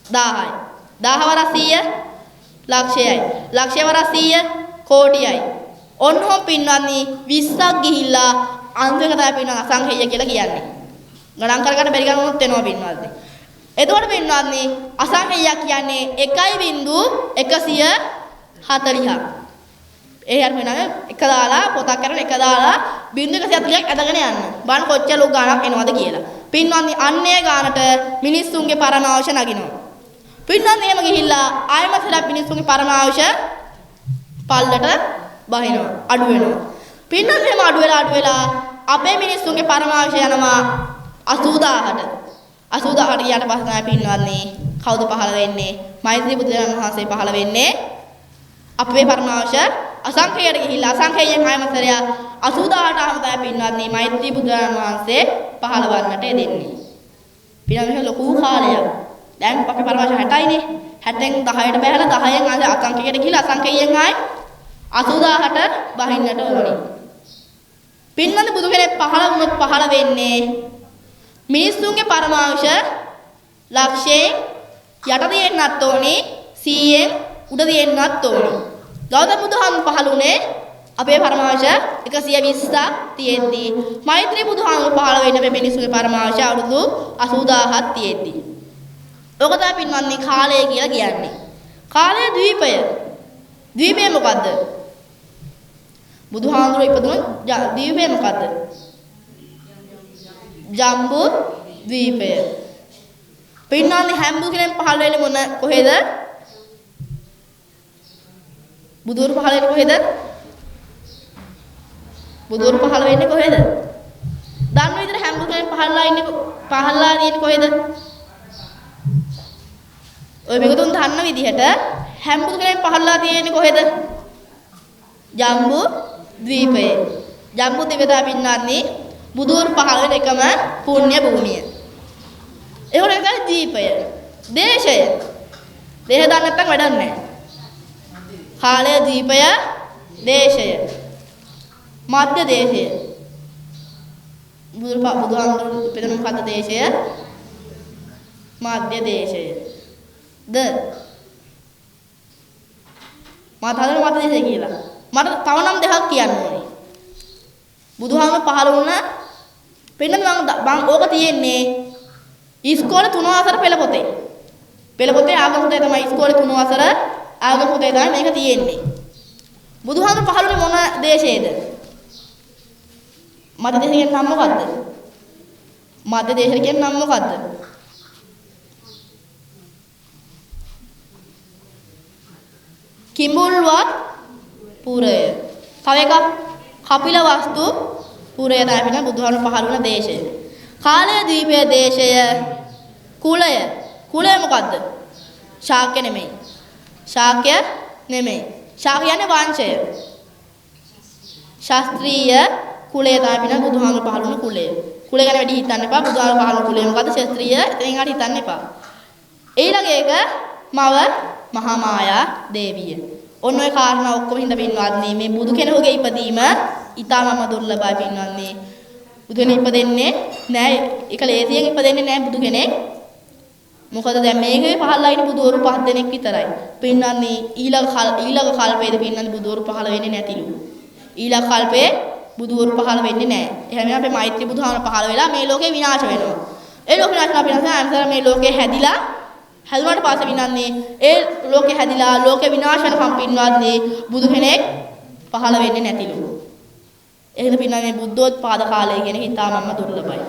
1000යි. 1000 වරක් 100 ලක්ෂයයි. ලක්ෂය වරක් 100 කෝටියයි. ඔන්නෝම් පින්නන්නේ 20ක් ගිහිල්ලා අන්තිමට තමයි පින්නන අසංකේය කියලා කියන්නේ. ගණන් කරගන්න බැරි ගණනොත් එනවා පින්නන්නේ. එතකොට පින්නන්නේ අසංකේයයක් කියන්නේ 1.140ක්. ඒ හරියට වෙනවා එක දාලා පොතක් කරන එක දාලා 140ක් ඇදගෙන යන්න. බලන්න කොච්චර ලොකු ගාණක් එනවද කියලා. පින්වත්නි අන්නේ ගානට මිනිස්සුන්ගේ පරමාවශ නගිනවා. පින්වත්නි එහෙම ගිහිල්ලා ආයමසලා මිනිස්සුන්ගේ පරමාවශ පල්ලට බහිනවා. අඩු වෙනවා. පින්වත්නි එහෙම අඩු වෙලා අපේ මිනිස්සුන්ගේ පරමාවශ යනවා 80000ට. 80000ට ගියාට පස්සේ තමයි පින්වත්නි කවුද පහළ වෙන්නේ? මෛත්‍රී බුදුරජාණන් වහන්සේ පහළ වෙන්නේ. අපේ පරමාවශ අසංකේයයට ගිහිල්ලා අසංකේයයෙන් ආයමතරය 80000ට ආවම තමයි පින්වත්නි මෛත්‍රී බුදුරජාණන් වහන්සේ පහළ වන්නට එදෙන්නේ. පින්වත්නි ලොකු කාලයක්. දැන් අපේ පරමාවශ 60යිනේ. 60න් 10ට බැහැලා 10න් ආයෙ අසංකේයයට ගිහිල්ලා අසංකේයයෙන් ආයෙ 80000ට බහින්නට ඕනේ. පින්වත්නි බුදු කෙනෙක් පහළ වුණොත් පහළ වෙන්නේ මිනිස්සුන්ගේ පරමාවශ ලක්ෂයෙන් යට දෙන්නත් ඕනේ 100න් උඩ දෙන්නත් ඕනේ. ගෞතම බුදුහාමුදුරුවෝ පහළ වුණේ අපේ පරමාවශ 120ක් තියෙද්දි මෛත්‍රී බුදුහාමුදුරුවෝ පහළ වෙන්නේ මේ මිනිස්සුගේ පරමාවශ අවුරුදු 80000ක් තියෙද්දි. ඔක තමයි පින්වත්නි කාලය කියලා කියන්නේ. කාලය ද්වීපය. ද්වීපය මොකද්ද? බුදුහාමුදුරුවෝ ඉපදුණු ද්වීපය මොකද්ද? ජම්බු ද්වීපය. පින්වත්නි හැම කෙනෙක් පහළ වෙන්නේ මොන කොහෙද? බුදුරු පහළ වෙන්නේ කොහෙද? බුදුරු පහළ වෙන්නේ කොහෙද? දන්න විදිහට හැම කෙනෙක් පහළලා තියෙන්නේ කොහෙද? ඔය මේකතුන් දන්න විදිහට හැම කෙනෙක් පහළලා තියෙන්නේ කොහෙද? ජම්බු ද්වීපයේ. ජම්බු ද්වීපය පින්නන්නේ බුදුරු පහළ වෙන එකම පුණ්‍ය භූමිය. ඒකට තමයි ද්වීපය. දේශය. දේහ දන්නේ නැත්නම් වැඩක් නැහැ. කාලය දීපය දේශය මධ්‍ය දේශය බුදුහාමුදුරුවෝ ඉපදුණු මොකද්ද දේශය මධ්‍ය දේශය ද මට හදන මධ්‍ය දේශය කියලා මට තව නම් දෙකක් කියන්න ඕනේ බුදුහාමුදුරුවෝ පහළ වුණ පින්නත් මම ඕක තියෙන්නේ ඉස්කෝලේ 3 වසර පෙළ පොතේ ආගම පොතේ තමයි ඉස්කෝලේ 3 වසර ආගම පොතේ තමයි මේක තියෙන්නේ. බුදුහාමුදුරුවෝ පහළ වුණේ මොන දේශයේද? මධ්‍ය දේශය කියන නම මොකද්ද? මධ්‍ය දේශය කියන නම මොකද්ද? කිඹුල්වත් පුරය. තව එකක් කපිලවස්තු පුරය තමයි බුදුහාමුදුරුවෝ පහළ වුණ දේශය. කාලය දීපය දේශය කුලය. කුලය මොකද්ද? ශාක්‍ය නෙමෙයි. ශාක්‍ය නෙමෙයි. ශාක්‍ය කියන්නේ වංශය. ශාස්ත්‍රීය කුලය තමයි බුදුහාමුදුරුවෝ පහළ වුණ කුලය. කුලය ගැන වැඩි හිතන්න එපා. බුදුහාමුදුරුවෝ පහළ වුණ කුලය මොකද්ද? ශාස්ත්‍රීය එතනින් ආට හිතන්න එපා. ඊළඟ එක මව මහා මායා දේවිය. ඔන්න ඔය කාරණා ඔක්කොම හින්දා පින්වත්නි මේ බුදු කෙනෙකුගේ ඉපදීම ඊටමම දුර්ලභයි පින්වත්නි. බුදු කෙනෙක් ඉපදෙන්නේ නෑ. ඒක ලේසියෙන් ඉපදෙන්නේ නෑ බුදු කෙනෙක්. මොකද දැන් මේකේ පහළලා ඉන්න බුදුවරු 5 දෙනෙක් විතරයි. පින්නන්නේ ඊළඟ කල්පයේදී පින්නන්නේ බුදුවරු පහළ වෙන්නේ නැතිලු. ඊළඟ කල්පේ බුදුවරු පහළ වෙන්නේ නැහැ. එහෙනම් අපේ මෛත්‍රී බුදුහාමර පහළ වෙලා මේ ලෝකේ විනාශ වෙනවා. ඒ ලෝක විනාශ වෙනවා පින්නත් අන්තර මේ ලෝකේ හැදුනාට පස්සේ විනන්නේ ඒ ලෝකේ හැදිලා ලෝකේ විනාශ වෙනකම් පින්වත්නි බුදු කෙනෙක් පහළ වෙන්නේ නැතිලු. එහෙනම් පින්නත් මේ බුද්ධෝත්පාද කාලය කියන එක ඉතාමත්ම දුර්ලභයි.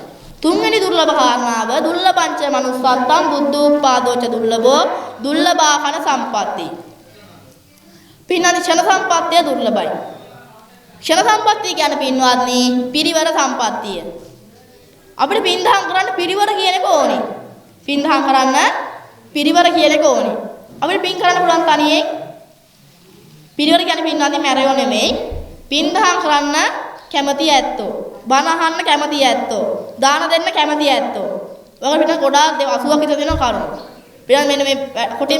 තුන්වෙනි දුර්ලභ කාරණාව දුර්ලභංච මනුස්සත්තම් බුද්ධෝත්පාදෝච දුර්ලභෝ දුර්ලභාකන සම්පatti. පින්නත් ක්ෂණ සම්පත්තිය දුර්ලභයි. ක්ෂණ සම්පත්තිය කියන්නේ පින්වත්නි පිරිවර සම්පත්තිය. අපිට පින්දහම් කරන්න පිරිවර කියන එක ඕනේ. පින්දහම් කරන්න පිරිවර කියන එක ඕනේ. අපිට පින් කරන්න පුළුවන් තනියෙන් පිරිවර කියන්නේ පින්වත්නි මැරෙයෝ නෙමෙයි. පින්දහම් කරන්න කැමති ඇත්තෝ. බණ අහන්න කැමති ඇත්තෝ. දාන දෙන්න කැමති ඇත්තෝ. ඔයගොල්ලෝ පිටන ගොඩාක් 80ක් විතර දෙනවා කරුණු. පිටන මෙන්න මේ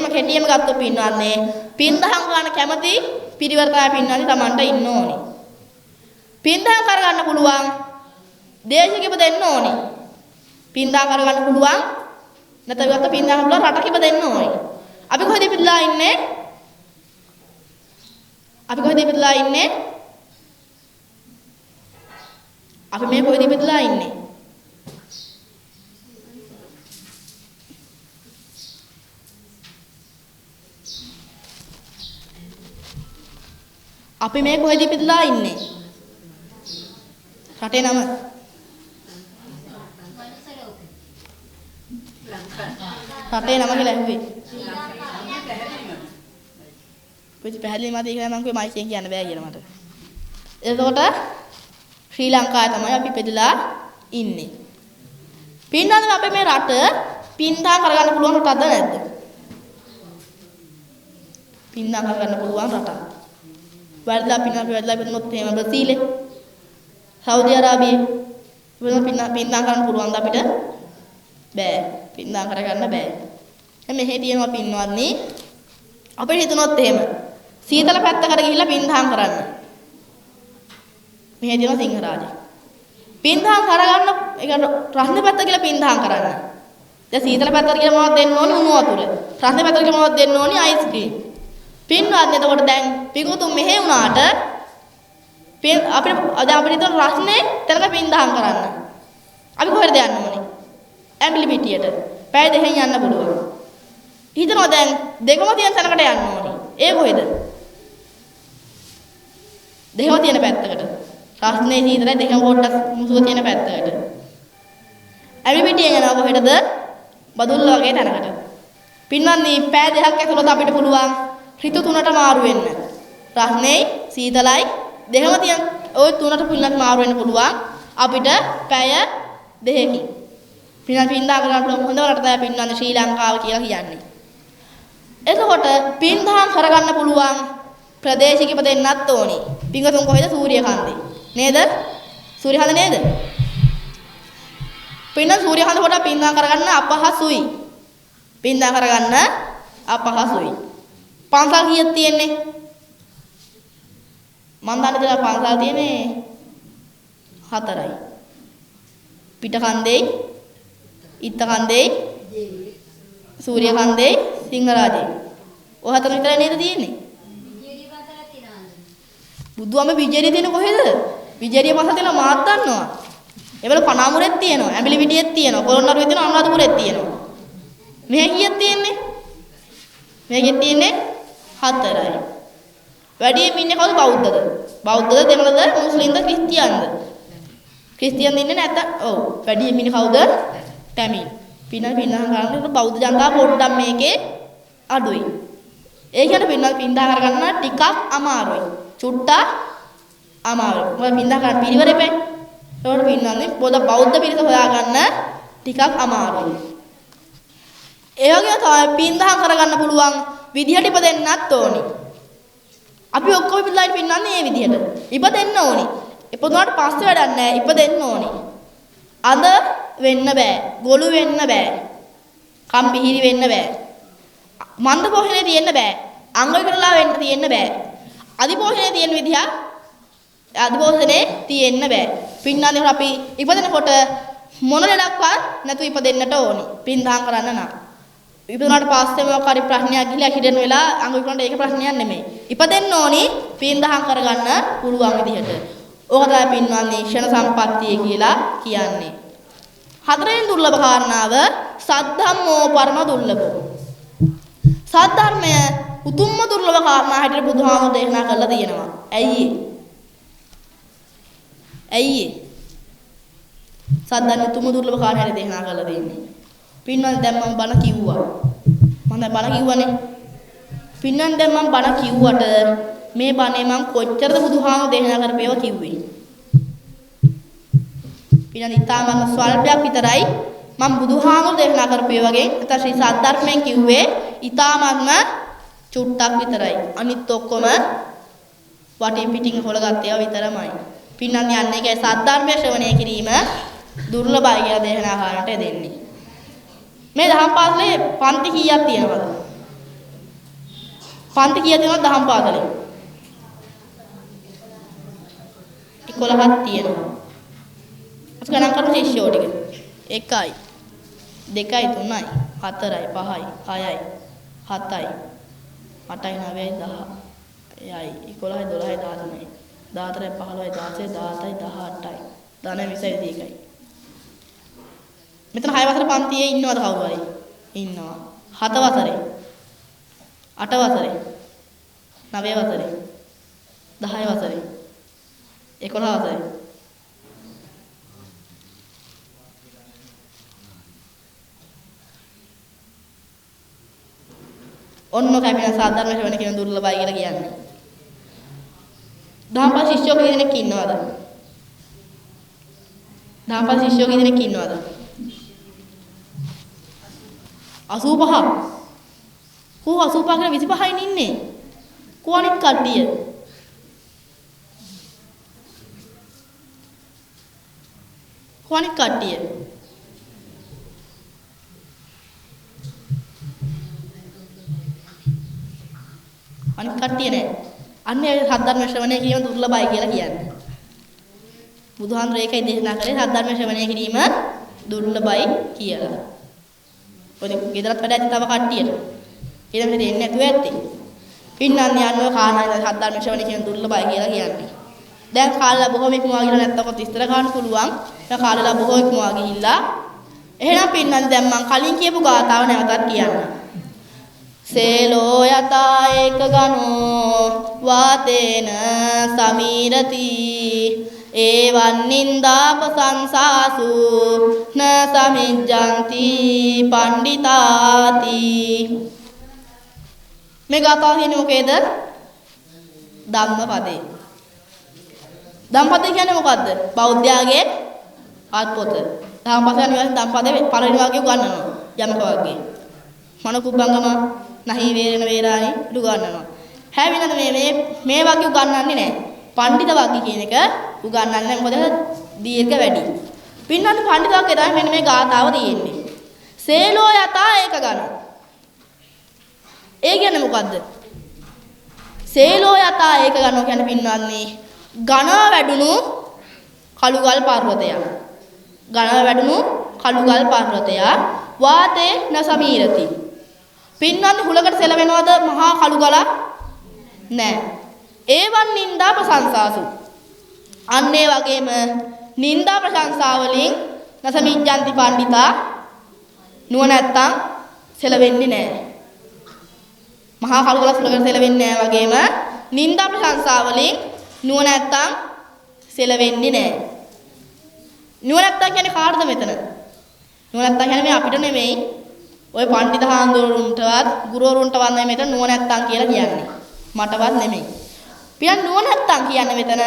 කෙටියෙම ගත්තොත් පින්වත්නි පින්දහම් කරන්න කැමති පිරිවර තමයි පින්වත්නි Tamanට ඉන්න ඕනේ. පින්දහම් කරගන්න පුළුවන් දේශික ඉපදෙන්න ඕනේ. පින්දහම් කරගන්න පුළුවන් නැත්නම් ගත්ත පින්දහම් පුළුවන් රටක ඉපදෙන්න ඕනේ. අපි කොහෙද ඉපදලා ඉන්නේ? අපි මේ කොහෙද ඉපදලා ඉන්නේ? අපි මේ කොහෙද ඉපදලා ඉන්නේ? රටේ නම රටේ නම කියලා ඇහුවේ. පැහැදිලි මතය කියලා මම කිව්වේ මයිකෙන් කියන්න බෑ කියලා මට. එතකොට ශ්‍රී ලංකාවේ තමයි අපි ඉපදලා ඉන්නේ. පින්නන්ද අපේ මේ රට පින්දා කරගන්න පුළුවන් රටද නැද්ද? පින්දා කරගන්න පුළුවන් රටක්. වැඩිලා ඉපදුනොත් එහෙම බ්‍රසීලේ සෞදි අරාබියේ පින්දා කරන්න පුළුවන්ද අපිට? බෑ. පින්දා කරගන්න බෑ. මෙහෙ තියෙනවා පින්වත්නි අපිට හිතුනොත් එහෙම සීතල පැත්තකට ගිහිල්ලා පින්දහම් කරන්න. මෙහෙ තියෙනවා සිංහරාජය. පින්දහම් කරගන්න ඒක රස්නේ පැත්ත කියලා පින්දහම් කරන්න. දැන් සීතල පැත්තට කියලා මොනවද දෙන්න ඕනේ උණු වතුර. රස්නේ පැත්තට කියලා මොනවද දෙන්න ඕනේ අයිස්ක්‍රීම්. පින්වත්නි එතකොට දැන් පිඟුතුන් මෙහෙ වුණාට අපිට හිතන රස්නේ තැනක පින්දහම් කරන්න. අපි කොහෙද යන්න ඕනේ? ඇඹිලි පිටියට. පැය දෙකෙන් යන්න පුළුවන්. හිතනවා දැන් දෙකම තියෙන තැනකට යන්න ඕනේ. ඒ කොහෙද? දෙකම තියෙන පැත්තකට. රස්නේ සීතලයි දෙකම පොඩ්ඩක් මුසුව තියෙන පැත්තකට. ඇඹිලි පිටියෙන් යනවා කොහෙටද? බදුල්ල වගේ තැනකට. පින්වත්නි පැය දෙකක් ඇතුළත අපිට පුළුවන් ඍතු තුනට මාරු වෙන්න. රස්නේ සීතලයි දෙකම තියෙන ওই තුනට පින්නත් මාරු වෙන්න පුළුවන් අපිට පැය දෙකකින්. පින්දා කරගන්න පුළුවන් හොඳ රට තමයි පින්වත්නි ශ්‍රී ලංකාව කියලා කියන්නේ. එතකොට පින්දහම් කරගන්න පුළුවන් ප්‍රදේශික ඉපදෙන්නත් ඕනේ. පින්වතුන් කොහෙද? සූර්යකන්දේ. නේද? සූර්යකන්ද නේද? සූර්යකන්ද කොට පින්දහම් කරගන්න අපහසුයි. පින්දහම් කරගන්න අපහසුයි. පන්සල් කීයක් තියෙන්නේ? මන් දන්නේ කියලා පන්සල් තියෙන්නේ 4යි. පිටකන්දේ, ඉත්තකන්දේ, සූර්යකන්දේ, සිංහරාජේ. ඔය 4 විතරයි නේද තියෙන්නේ? විජේරිය පන්සලක් තියෙනවද? බුදුහාම විජේරිය තියෙන කොහෙද? විජේරිය පන්සල තියෙනවා මාත් දන්නවා. ඒවල පනාමුරෙත් තියෙනවා, ඇඹිලි විටියෙත් තියෙනවා, පොළොන්නරුවේ තියෙනවා, අනුරාධපුරෙත් තියෙනවා. මෙහෙ කීයක් තියෙන්නේ? මේකෙත් තියෙන්නේ 4යි. වැඩියෙන් ඉන්නේ කවුද? බෞද්ධද? බෞද්ධද, දෙමළද, මුස්ලිම්ද, ක්‍රිස්තියානිද? ක්‍රිස්තියානි ඉන්නේ නැත්නම් ඔව් වැඩියෙන් ඉන්නේ කවුද? පැමිණි. පින්නම් කරන්නේ බෞද්ධ ජනතාව පොඩ්ඩක් මේකේ අඩුයි. ඒ කියන්නේ පින්දා කරගන්න ටිකක් අමාරුයි. චුට්ටක් අමාරුයි. මොකද පින්දා කරන්න පිරිවරෙපේ. ඒකට පින්නන්නේ බෞද්ධ පිරිස හොයාගන්න ටිකක් අමාරුයි. ඒ වගේම තමයි පින්දා කරගන්න පුළුවන් විදිහට ඉපදෙන්නත් ඕනි. අපි ඔක්කොම ඉපදලා පින්නන්නේ මේ විදිහට. ඉපදෙන්න ඕනි. ඉපදුනාට පස්සේ වැඩක් නැහැ. ඉපදෙන්න ඕනි. අද වෙන්න බෑ. ගොළු වෙන්න බෑ. කම්පිහිරි වෙන්න බෑ. මන්ද පෝෂණය තියෙන්න බෑ. අංග විකලලා වෙන්න තියෙන්න බෑ. අදිපෝෂණය තියෙන විදිහ අදිපෝෂණේ තියෙන්න බෑ. පින්නන්නේ අපි ඉපදෙනකොට මොන ලඩක්වත් නැතුව ඉපදෙන්නට ඕනි. පින්දාම් කරන්න නම්. ඉපදුනාට පස්සේ මොකක් හරි ප්‍රශ්නයක් ගිහලා හිරෙන වෙලා අංග විකලන්ට ඒක ප්‍රශ්නයක් නෙමෙයි. ඉපදෙන්න ඕනි පින්දාම් කරගන්න පුළුවන් විදිහට. ඕක තමයි පින්වත්නි ක්ෂණ සම්පත්තිය කියලා කියන්නේ. හතරෙන් දුර්ලභ කාරණාව සද්ධම්මෝ පරම දුර්ලභෝ. සද්ධර්මය උතුම්ම දුර්ලභ කාරණා හැටියට බුදුහාමුදුරේ දේශනා කරලා තියෙනවා. ඇයි ඒ? සද්ධර්ම උතුම්ම දුර්ලභ කාරණා හැටියට දේශනා කරලා තියෙන්නේ. පින්වත්නි දැන් මම බණ කිව්වා. මම දැන් බණ කිව්වනේ. පින්වත්නි දැන් මම බණ කිව්වට මේ බණේ මම කොච්චරද බුදුහාමුදුරේ දේශනා කරපේව කිව්වේ. පින්වත්නි ඊටාම ස්වල්පයක් විතරයි මම බුදුහාමුදුරේ දේශනා කරපේ වගේ නැත්නම් ශ්‍රී සද්ධර්මයෙන් කිව්වේ ඊටාමත්ම චුට්ටක් විතරයි. අනිත් ඔක්කොම වටින් පිටින් හොලගත් ඒවා විතරමයි. පින්නන්නේ යන්නේ ඒකයි සද්ධර්මයේ ශ්‍රවණය කිරීම දුර්ලභයි කියලා දේශනා කරන්නට දෙන්නේ. මේ දහම් පාසලේ පන්ති කීයක් තියෙනවද? පන්ති කීයක් තියෙනවද දහම් පාසලේ? 11ක් තියෙනවා. අපි ගණන් කරමු ශිෂ්‍යෝ ටික. 1යි 2යි 3යි 4යි 5යි 6යි 7යි 8යි 9යි 10යි 11යි 12යි 13යි 14යි 15යි 16යි 17යි 18යි 19යි 20යි 21යි. මෙතන 6 වසර පන්තියේ ඉන්නවද කවුරු හරි? ඉන්නවා. 7 වසරේ 8 වසරේ 9 වසරේ 10 වසරේ 11 වසරේ ඔන්න කැපින සාධර්ම ශ්‍රවණ කියන දුර්ලභයි කියලා කියන්නේ. දහම්පස් ශිෂ්‍යෝ කී දෙනෙක් ඉන්නවද? දහම්පස් ශිෂ්‍යෝ කී දෙනෙක් ඉන්නවද? 85. කෝ 85 කියලා 25යි ඉන්නේ. කෝ අනිත් කට්ටිය? කෝ අනිත් කට්ටිය? අනිත් කට්ටිය නෑ. අන්නේ සද්ධර්ම ශ්‍රවණය කිරීම දුර්ලභයි කියලා කියන්නේ. බුදුහාමුදුරේ ඒකයි දේශනා කරේ සද්ධර්ම ශ්‍රවණය කිරීම දුර්ලභයි කියලා. ඔය ගෙදරත් වැඩ ඇති තව කට්ටියට. ඊළඟට දෙන්නේ නැතුව ඇත්තේ. පින්නන්නේ යන්නව කාණායි සද්ධර්ම ශ්‍රවණය කියන දුර්ලභයි කියලා කියන්නේ. දැන් කාලලා බොහොම ඉක්මවා ගිහලා නැත්තම් කොත් විස්තර ගන්න පුළුවන්. දැන් කාලලා බොහොම ඉක්මවා ගිහිල්ලා. එහෙනම් පින්නන්නේ දැන් මම කලින් කියපු ගාථාව නැවතත් කියන්නම්. සේලෝ යතා ඒක ගනෝ වාතේන සමීරති ඒවන් නින්දාපසංසාසු න සමිජ්ජන්ති පණ්ඩිතාති. මේ ගාථාව කියන්නේ මොකේද? ධම්මපදේ. ධම්මපදේ කියන්නේ මොකද්ද? බෞද්ධයාගේ ආත්පොත. ධම්මපදේ නිවාස ධම්මපදේ පළවෙනි වාක්‍යය උගන්වනවා යමක වාක්‍යය. මනකුබ්බංගම නහි වේරණ වේරාණි උගන්වනවා. හැවිනද මේ වාක්‍ය උගන්වන්නේ නැහැ. පඬිත වාක්‍ය කියන එක උගන්වන්නේ නැහැ. මොකද දීර්ඝ වැඩි. පින්නත් පඬිත වාක්‍යය තමයි මෙන්න මේ ගාථාව තියෙන්නේ. සේලෝ යතා ඒක ගන්න. ඒ කියන්නේ මොකද්ද? සේලෝ යතා ඒක ගන්නවා කියන්නේ පින්නන්නේ ඝන වැඩුණු කළුගල් පර්වතයක්. ඝන වැඩුණු කළුගල් පර්වතයක් වාතේ නසමීරති. පින්නන්නේ හුලකට සෙලවෙනවද මහා කළුගල? නෑ. ඒවන් නින්දා ප්‍රශංසාසු. අන්න ඒ වගේම නින්දා ප්‍රශංසා වලින් නසමිජ්ජන්ති පණ්ඩිතා නුවණැත්තන් සෙලවෙන්නේ නෑ. මහා කළුගල හුලකට සෙලවෙන්නේ නෑ වගේම නින්දා ප්‍රශංසා වලින් නුවණැත්තන් සෙලවෙන්නේ නෑ. නුවණැත්තන් කියන්නේ කාටද මෙතන? නුවණැත්තන් කියන්නේ මේ අපිට නෙමෙයි. ඔය පඬිත හාමුදුරුවන්ටවත් ගුරුවරුන්ටවත් නෙමෙයි මෙතන නුවණැත්තන් කියලා කියන්නේ. මටවත් නෙමෙයි. පියන් නුවණැත්තන් කියන්නේ මෙතන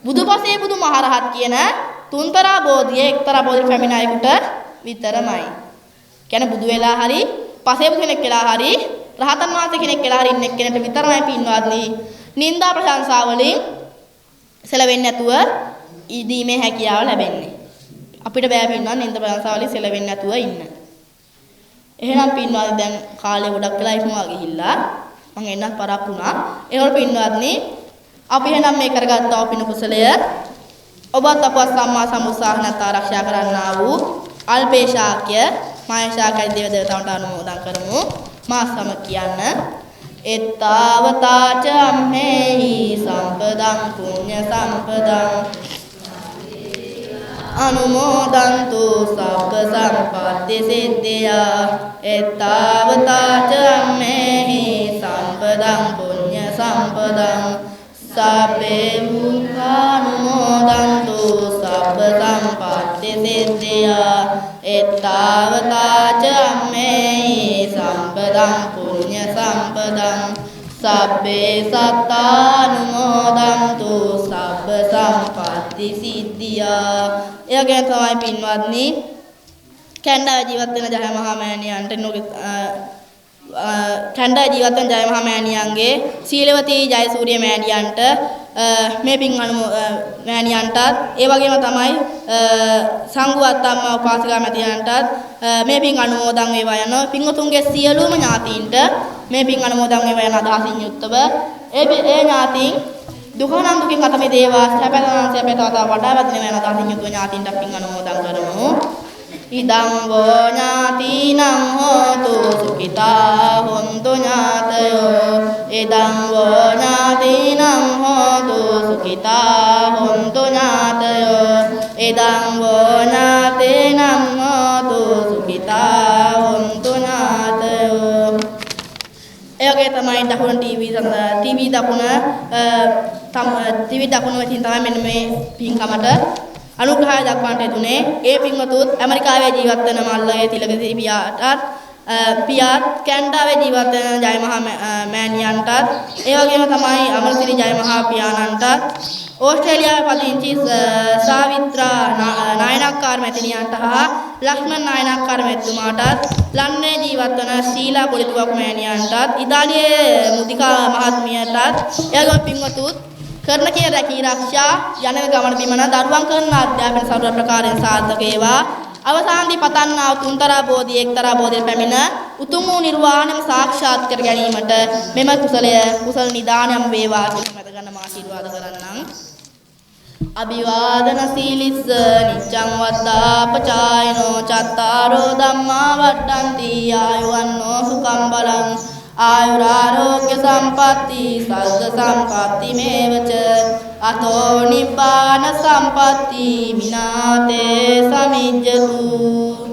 බුදුපසේ බුදුමහරහත් කියන තුන්තරා බෝධියේ එක්තරා බෝධි පැමිණායෙකුට විතරමයි. කියන්නේ බුදු වෙලා හරි පසේ බුදු කෙනෙක් වෙලා හරි රහතන් වහන්සේ කෙනෙක් වෙලා හරි ඉන්න කෙනෙක්ට විතරමයි පින්වත්නි නින්දා ප්‍රශංසා වලින් සැලවෙන්නේ නැතුව ඉදීමේ හැකියාව ලැබෙන්නේ. අපිට බෑ පින්වත් නින්දා ප්‍රශංසා වලින් සැලවෙන්නේ නැතුව ඉන්න. එහෙනම් පින්වත්නි දැන් කාලය ගොඩක් වෙලා ඉක්මවා ගිහිල්ලා මම එන්නත් පරක් වුණා. ඒවල පින්වත්නි අපි එහෙනම් මේ කරගත්තා වූ පින කුසලය ඔබත් අපවත් සම්මා සම්බුද්ධාහනත් ආරක්ෂා කරන්නා වූ අල්පේශාක්‍ය මායශාක්‍ය දේව දේවතාවුන්ට අනුමෝදන් කරමු. මා සම කියන්න. එත්තාවතාච අම්මේහි සම්පදං පුඤ්ඤ සම්පදං අනුමෝදන්තු සබ්බ සම්පත්ති සිද්ධියා එත්තාවතාච අම්මේහි සම්පදං පුඤ්ඤ සම්පදං සබ්බේ මුඛානුමෝදන්තු සබ්බ සම්පත්ති සිද්ධියා එත්තාවතාච අම්මේහි සම්පදං පුඤ්ඤ සම්පදං සබ්බේ සත්තානුමෝදන්තු සබ්බ සම්පත්ති සිද්ධියා. එයාගෙන තමයි පින්වත්නි කැනඩාවේ ජීවත් වෙන ජය මහා මෑණියන්ට කැනඩාවේ ජීවත් වෙන ජය මහා මෑණියන්ගේ සීලවතී ජයසූරිය මෑණියන්ට මේ පින් මෑණියන්ටත් ඒ වගේම තමයි සංඝවත් අම්මා උපාසිකා මැතියන්ටත් මේ පින් අනුමෝදන් වේවා යන පින්වතුන්ගේ සියලුම ඥාතීන්ට මේ පින් අනුමෝදන් වේවා යන අදහසින් යුක්තව ඒ ඥාතීන් දුකනම් දුකින් අත මිදේවා සැපතනම් සැපතව වඩා වදින යන අදහසින් යුක්තව ඥාතීන්ට පින් අනුමෝදන් කරමු. ඉදං වෝ ඥාතිනං හෝතු සුඛිතා හොන්තු ඥාතයෝ ඉදං වෝ ඥාතිනං හෝතු සුඛිතා හොන්තු ඥාතයෝ ඉදං වෝ ඥාතිනං හෝතු සුඛිතා හොන්තු ඥාතයෝ. එයගේ තමයි දකුණ ටීවී දකුණ වලින් තමයි මෙන්න මේ පින්කමට අනුග්‍රහය දක්වන්නට යෙදුනේ. ඒ පින්වතුත් ඇමරිකාවේ ජීවත් වෙන මල්ලගේ තිලකදී පියාත් කැනඩාවේ ජීවත් වෙන ජය මහා මෑණියන්ටත් ඒ වගේම තමයි අමරසිරි ජය මහා පියාණන්ටත් ඕස්ට්‍රේලියාවේ පදිංචි සාවිත්‍රා නායනක්කාර මැතිණියන්ට හා ලක්ෂ්මන් නායනක්කාර මැතිතුමාටත් ලන්ඩනයේ ජීවත් වන ශීලා පොලිතුවක් මෑණියන්ටත් ඉතාලියේ මුදිකා මහත්මියටත් එයාගේ පින්වතුත් කරන කියන රැකී ආරක්ෂා යන ගමන බිමන දරුවන් කරන අධ්‍යාපන සර්ව ප්‍රකාරයෙන් සාර්ථක වේවා. අවසානදී පතන්නා තුන්තරා බෝධි එක්තරා බෝධිය පැමිණ උතුම් වූ නිර්වාණයම සාක්ෂාත් කර ගැනීමට මෙම කුසල නිදානයම වේවා කියන මතගන්න ආශිර්වාද කරන්නම්. අභිවාදන සීලිස්ස නිච්ඡං වද්දාපචායනෝ චත්තාරෝ ධම්මා වඩ්ඩಂತಿ ආයුවන්නෝ සුඛං බලං ආයුරාෝග්‍ය සම්පatti සග්ග සම්පatti මේවච අතෝ නිබ්බාන සම්පatti විනාතේ සමිජ්ජතු.